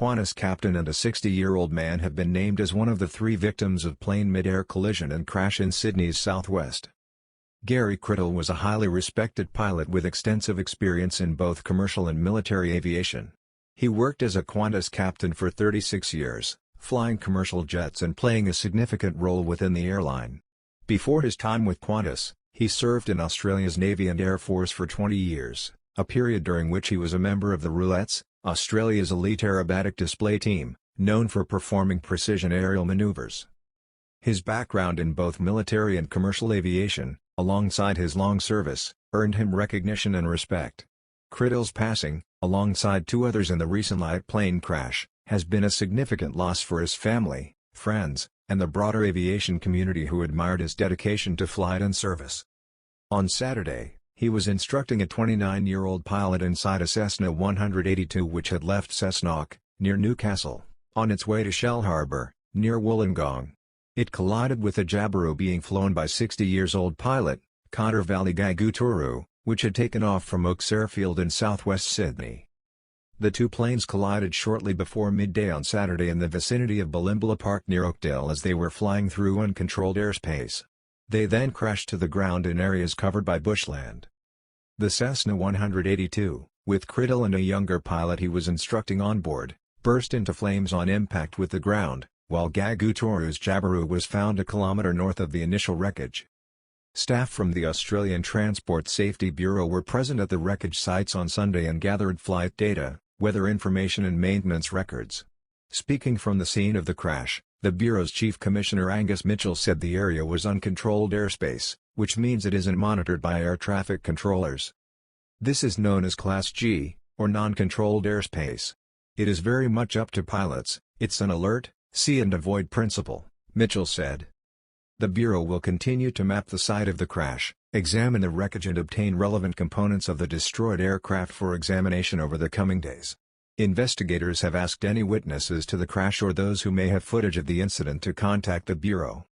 Qantas captain and a 60-year-old man have been named as one of the 3 victims of plane mid-air collision and crash in Sydney's southwest. Gary Criddle was a highly respected pilot with extensive experience in both commercial and military aviation. He worked as a Qantas captain for 36 years, flying commercial jets and playing a significant role within the airline. Before his time with Qantas, he served in Australia's Navy and Air Force for 20 years, a period during which he was a member of the Roulettes, Australia's elite aerobatic display team, known for performing precision aerial maneuvers. His background in both military and commercial aviation, alongside his long service, earned him recognition and respect. Criddle's passing, alongside 2 others in the recent light plane crash, has been a significant loss for his family, friends, and the broader aviation community who admired his dedication to flight and service. On Saturday, he was instructing a 29-year-old pilot inside a Cessna 182 which had left Cessnock, near Newcastle, on its way to Shellharbour, near Wollongong. It collided with a Jabiru being flown by 60-year-old pilot, Kader Valley Gaguturu, which had taken off from Oaks Airfield in southwest Sydney. The 2 planes collided shortly before midday on Saturday in the vicinity of Balimbala Park near Oakdale as they were flying through uncontrolled airspace. They then crashed to the ground in areas covered by bushland. The Cessna 182, with Criddle and a younger pilot he was instructing on board, burst into flames on impact with the ground, while Gaguturu's Jabiru was found a kilometre north of the initial wreckage. Staff from the Australian Transport Safety Bureau were present at the wreckage sites on Sunday and gathered flight data, weather information and maintenance records. Speaking from the scene of the crash, the Bureau's Chief Commissioner Angus Mitchell said the area was uncontrolled airspace, which means it isn't monitored by air traffic controllers. This is known as Class G, or non-controlled airspace. It is very much up to pilots, it's an alert, see and avoid principle, Mitchell said. The Bureau will continue to map the site of the crash, examine the wreckage and obtain relevant components of the destroyed aircraft for examination over the coming days. Investigators have asked any witnesses to the crash or those who may have footage of the incident to contact the Bureau.